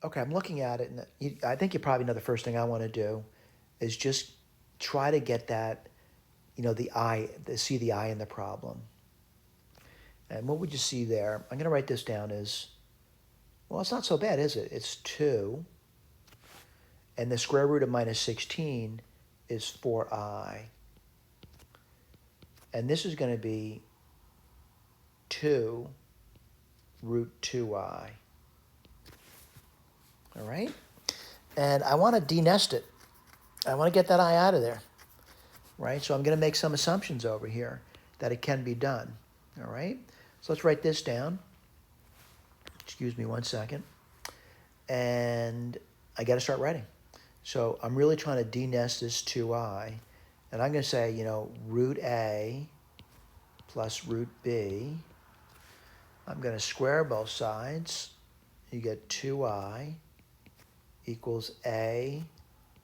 Okay, I'm looking at it, and I think you probably know the first thing I want to do is just try to get that, see the I in the problem. And what would you see there? I'm going to write this down as, well, it's not so bad, is it? It's 2, and the square root of minus 16 is 4i. And this is going to be 2 root 2i. All right? And I want to denest it. I want to get that I out of there, right? So I'm going to make some assumptions over here that it can be done, all right? So let's write this down. Excuse me one second. And I got to start writing. So I'm really trying to denest this 2i. And I'm going to say, root a plus root b. I'm going to square both sides. You get 2i equals a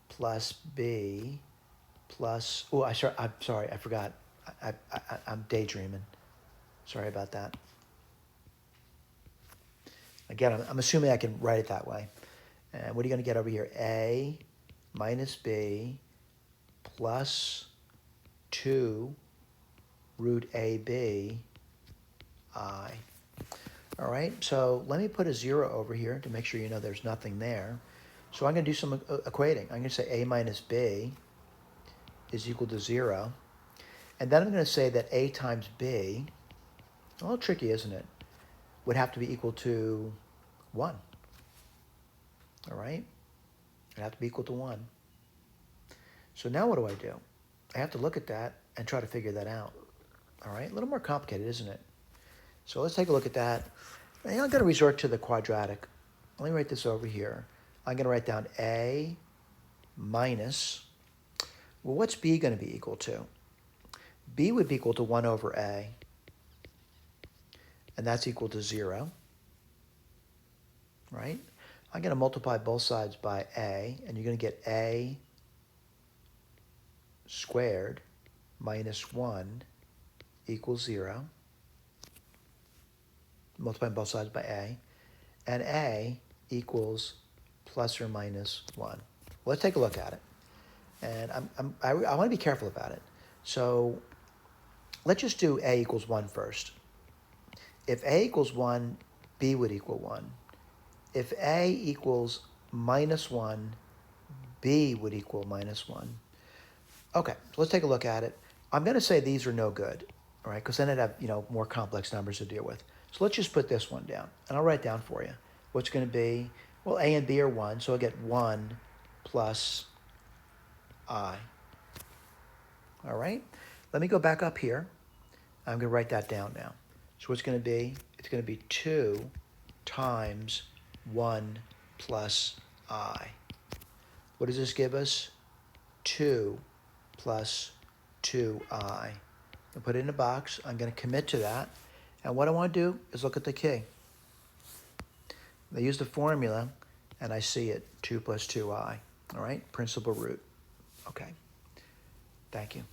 plus b plus, I'm sorry, I forgot. I'm daydreaming. Sorry about that. Again, I'm assuming I can write it that way. And what are you going to get over here? A minus b plus 2 root ab I. All right, so let me put a 0 over here to make sure you know there's nothing there. So I'm going to do some equating. I'm going to say a minus b is equal to 0. And then I'm going to say that a times b, a little tricky, isn't it, would have to be equal to 1. All right? It'd have to be equal to 1. So now what do? I have to look at that and try to figure that out. All right? A little more complicated, isn't it? So let's take a look at that. And I'm going to resort to the quadratic. Let me write this over here. I'm going to write down a minus, well, what's b going to be equal to? B would be equal to 1 over a, and that's equal to 0, right? I'm going to multiply both sides by a, and you're going to get a squared minus 1 equals 0. Multiplying both sides by a, and a equals plus or minus 1. Well, let's take a look at it. And I want to be careful about it. So let's just do a equals 1 first. If a equals 1, b would equal 1. If a equals minus 1, b would equal minus 1. Okay, so let's take a look at it. I'm going to say these are no good, all right, because then I'd have more complex numbers to deal with. So let's just put this one down, and I'll write it down for you. What's going to be, well, a and b are 1, so I'll get 1 plus I. All right, let me go back up here. I'm going to write that down now. So what's going to be? It's going to be 2 times 1 plus I. What does this give us? 2 plus 2i. I'll put it in a box. I'm going to commit to that. And what I want to do is look at the key. I use the formula, and I see it, 2 plus 2i. All right, principal root. Okay, thank you.